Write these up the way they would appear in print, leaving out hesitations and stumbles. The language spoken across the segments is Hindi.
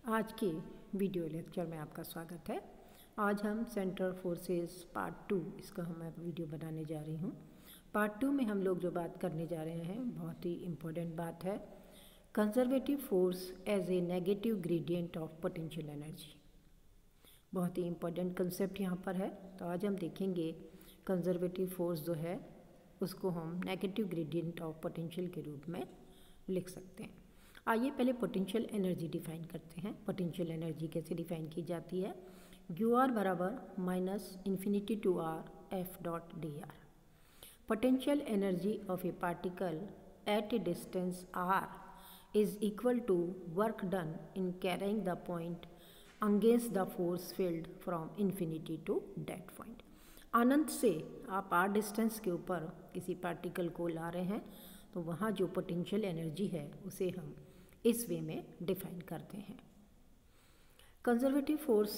आज के वीडियो लेक्चर में आपका स्वागत है। आज हम सेंट्रल फोर्सेस पार्ट 2 इसका मैं वीडियो बनाने जा रही हूँ। पार्ट 2 में हम लोग जो बात करने जा रहे हैं बहुत ही इम्पोर्टेंट बात है, conservative force as a negative gradient of potential energy. बहुत ही इम्पोर्टेंट कंसेप्ट यहाँ पर है। तो आज हम देखेंगे कंजर्वेटिव फोर्स जो है उसको हम नेगेटिव ग्रेडियंट ऑफ पोटेंशियल के रूप में लिख सकते हैं। आइए पहले पोटेंशियल एनर्जी डिफाइन करते हैं। पोटेंशियल एनर्जी कैसे डिफाइन की जाती है? यू आर बराबर minus infinity to are F dot D r. Potential energy of a particle at a distance r is equal to work done in carrying the point against the force field from infinity to that point. अनंत से आप आर डिस्टेंस के ऊपर किसी पार्टिकल को ला रहे हैं तो वहाँ जो पोटेंशियल एनर्जी है उसे हम इस वे में डिफाइन करते हैं। कंजर्वेटिव फोर्स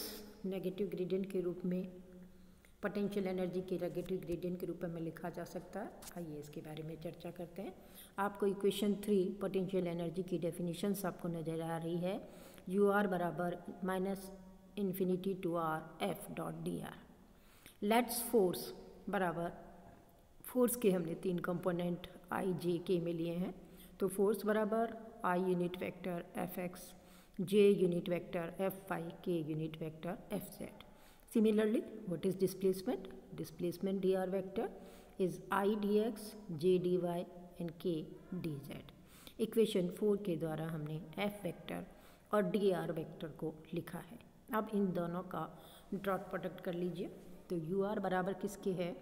नेगेटिव ग्रेडियंट के रूप में, पोटेंशियल एनर्जी के नेगेटिव ग्रेडियंट के रूप में लिखा जा सकता है। आइए इसके बारे में चर्चा करते हैं। आपको इक्वेशन 3 पोटेंशियल एनर्जी की डेफिनेशंस आपको नजर आ रही है। यू आर बराबर minus infinity to are F dot D R. Let's force बराबर, फोर्स के हमने 3 कंपोनेंट आई जे के में लिए हैं। तो फोर्स बराबर i unit vector F x, j unit vector F y, k unit vector F z. Similarly what is displacement? Displacement d r vector is i d x, j d y and k d Z. Equation 4 के द्वारा हमने एफ वेक्टर और डी आर वेक्टर को लिखा है। अब इन दोनों का डॉट प्रोडक्ट कर लीजिए। तो यू आर बराबर किसके है?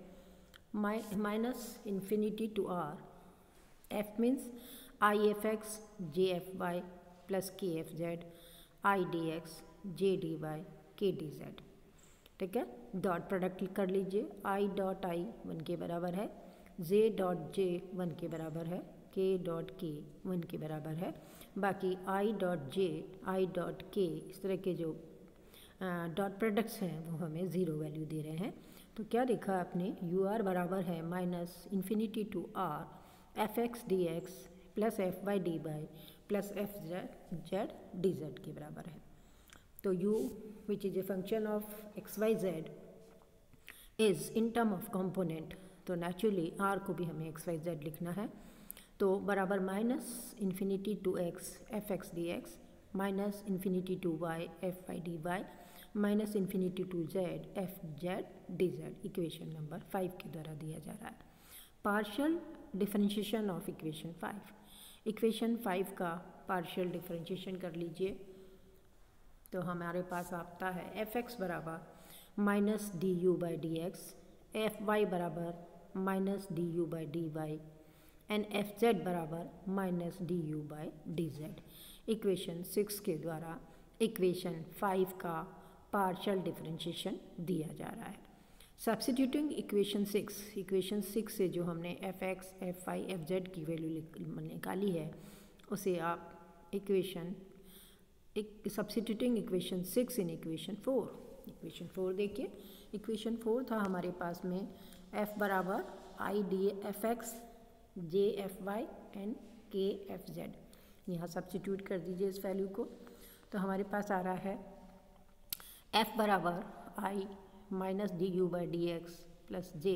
Minus infinity to are, F means i F x, J F y plus k F z, i d x, j d y, k d z. ठीक है, डॉट प्रोडक्ट कर लीजिए। आई डॉट आई 1 के बराबर है, जे डॉट जे 1 के बराबर है, के डॉट के 1 के बराबर है। बाकी I dot J, I dot के, इस तरह के जो डॉट प्रोडक्ट्स हैं वो हमें ज़ीरो वैल्यू दे रहे हैं। तो क्या देखा आपने? यू आर बराबर है minus infinity to are F X D x plus F Y D Y plus F Z D Z के बराबर है। तो u which is a function of X Y Z is in term of component, तो नेचुरली r को भी हमें एक्स वाई जेड लिखना है। तो बराबर minus infinity to X F X D X minus infinity to Y F Y D Y minus infinity to Z F Z D Z. Equation number 5 के द्वारा दिया जा रहा है। Partial differentiation of equation 5। Equation 5 का पार्शियल डिफरेंशिएशन कर लीजिए। तो हमारे पास आता है एफ एक्स बराबर minus d you by d x, F y बराबर minus d you by d y and F z बराबर minus d you by d Z. Equation 6 के द्वारा इक्वेशन 5 का पार्शियल डिफरेंशिएशन दिया जा रहा है। सब्स्टिट्यूटिंग इक्वेशन 6, इक्वेशन 6 से जो हमने F X, F Y, F Z की वैल्यू निकाली है उसे आप equation substituting equation 6 in equation 4। Equation 4 देखिए। इक्वेशन 4 था हमारे पास में एफ बराबर I D F x, J F Y and K F Z. यहाँ सब्स्टिट्यूट कर दीजिए इस वैल्यू को। तो हमारे पास आ रहा है एफ बराबर i minus d you by d x plus j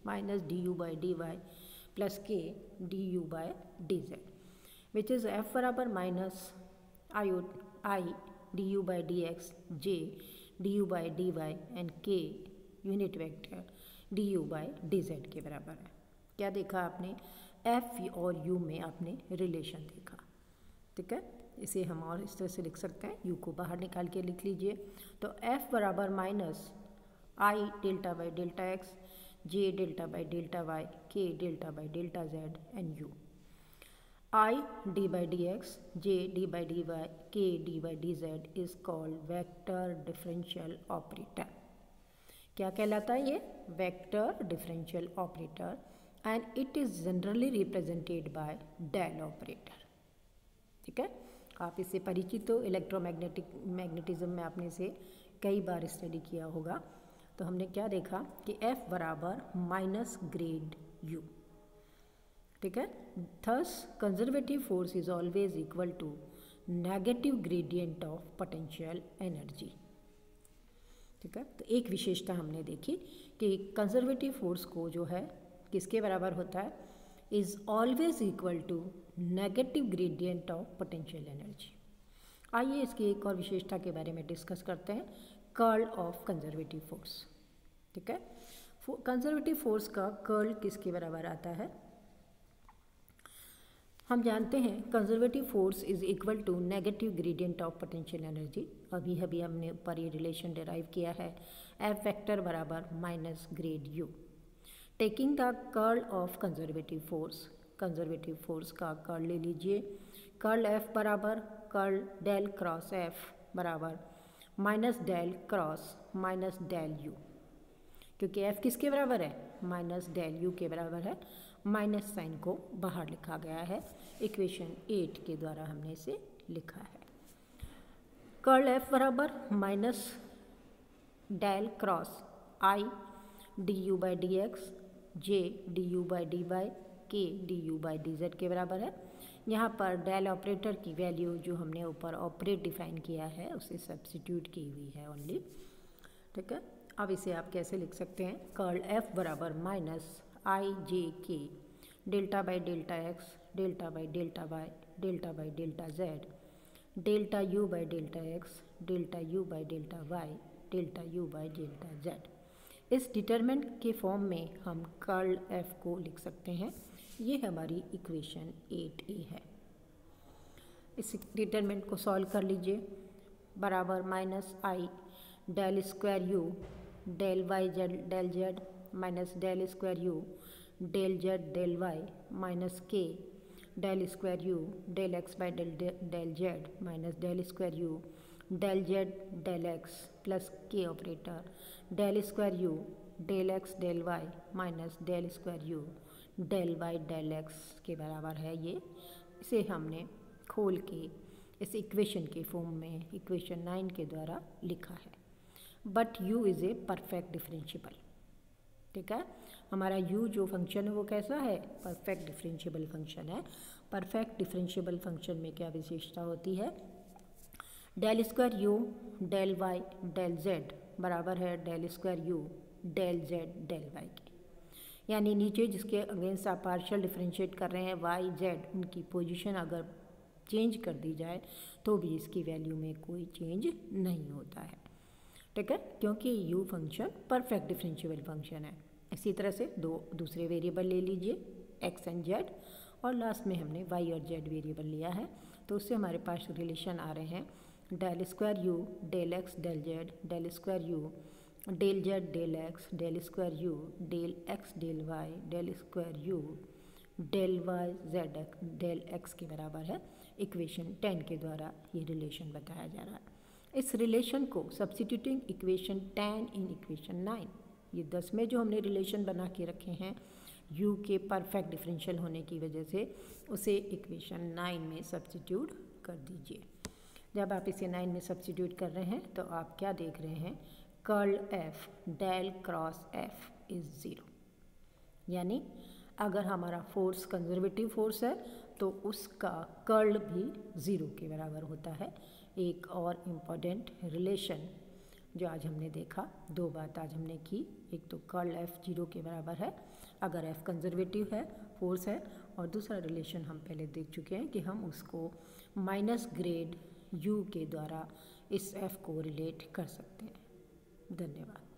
minus d you by d Y plus k d you by d z, which is F बराबर minus i d you by d x, j d you by d y and k unit vector d you by d Z के बराबर है। क्या देखा आपने? एफ और यू में आपने रिलेशन देखा। ठीक है, इसे हम और इस तरह से लिख सकते हैं। यू को बाहर निकाल के लिख लीजिए। तो एफ बराबर minus i delta by delta x, j delta by delta y, k delta by delta z and u. I d by d x, j d by d y, k d by d z is called vector differential operator. क्या कहलाता है ये? Vector differential operator and it is generally represented by del operator. ठीक है, आप इससे परिचित हो। मैग्नेटिज्म में आपने इसे कई बार स्टडी किया होगा। तो हमने क्या देखा कि F बराबर माइनस ग्रेड U। ठीक है, thus conservative force is always equal to negative gradient of potential energy. ठीक है, तो एक विशेषता हमने देखी कि कंजर्वेटिव फोर्स को जो है किसके बराबर होता है, is always equal to negative gradient of potential energy. आइए इसकी एक और विशेषता के बारे में डिस्कस करते हैं, कर्ल ऑफ कंजर्वेटिव फोर्स। ठीक है, कंजर्वेटिव फोर्स का कर्ल किसके बराबर आता है, हम जानते हैं conservative force is equal to negative gradient of potential energy. अभी अभी हमने ऊपर ये रिलेशन डिराइव किया है, एफ वेक्टर बराबर minus grad U. Taking the curl of conservative force का कर्ल ले लीजिए, कर्ल एफ बराबर कर्ल डेल क्रॉस एफ बराबर minus del cross minus del U, क्योंकि एफ किसके बराबर है, माइनस डेल यू के बराबर है। माइनस साइन को बाहर लिखा गया है, इक्वेशन 8 के द्वारा हमने इसे लिखा है। कर्ल एफ बराबर minus del cross i d you by d x j d you by d y k d you by d Z के बराबर है। यहाँ पर डेल ऑपरेटर की वैल्यू जो हमने ऊपर ऑपरेट डिफाइन किया है उसे सब्स्टिट्यूट की हुई है ओनली। ठीक है, अब इसे आप कैसे लिख सकते हैं, कर्ल एफ बराबर minus I J K delta by delta X delta by delta Y delta by delta Z delta U by delta X delta U by delta Y delta U by delta Z. इस डिटरमिनेंट के फॉर्म में हम कर्ल एफ को लिख सकते हैं, ये हमारी इक्वेशन 8a है। इस डिटरमिनेंट को सॉल्व कर लीजिए, बराबर minus i del square you del Y Z del z minus del square you del Z del y minus k del square you del x by del z minus del square you del Z del x plus k operator del square you del x del y minus del square you del Y del x के बराबर है ये। इसे हमने खोल के इस इक्वेशन के फॉर्म में इक्वेशन 9 के द्वारा लिखा है। But u is a perfect differentiable. ठीक है, हमारा u जो फंक्शन है वो कैसा है, परफेक्ट डिफरेंशिएबल फंक्शन है। परफेक्ट डिफरेंशिएबल फंक्शन में क्या विशेषता होती है, del square you del Y del Z बराबर है del square you del Z del Y के, यानी नीचे जिसके अगेंस्ट आप पार्शियल डिफरेंशिएट कर रहे हैं वाई जेड, उनकी पोजीशन अगर चेंज कर दी जाए तो भी इसकी वैल्यू में कोई चेंज नहीं होता है। ठीक है, क्योंकि u function perfect differentiable function है। इसी तरह से दो दूसरे वेरिएबल ले लीजिए x एंड z, और लास्ट में हमने y और z वेरिएबल लिया है, तो उससे हमारे पास रिलेशन आ रहे हैं del square you del x del Z del square you del Z del x del square you del x del Y del square you del Y Z del x के बराबर है। इक्वेशन 10 के द्वारा ये रिलेशन बताया जा रहा है। इस रिलेशन को सब्स्टिट्यूटिंग इक्वेशन 10 इन इक्वेशन 9, ये 10 में जो हमने रिलेशन बना के रखे हैं u के परफेक्ट डिफरेंशियल होने की वजह से, उसे इक्वेशन 9 में सब्स्टिट्यूट कर दीजिए। जब आप इसे 9 में सब्स्टिट्यूट कर रहे हैं तो आप क्या देख रहे हैं, curl F del cross F is 0, यानी अगर हमारा फोर्स कंजर्वेटिव फोर्स है तो उसका कर्ल भी 0 के बराबर होता है। एक और इम्पॉर्टेंट रिलेशन जो आज हमने देखा, दो बात आज हमने की, एक तो कर्ल एफ 0 के बराबर है अगर एफ कंजर्वेटिव है फोर्स है, और दूसरा रिलेशन हम पहले देख चुके हैं कि हम उसको माइनस ग्रेड यू के द्वारा इस एफ को रिलेट कर सकते हैं। धन्यवाद।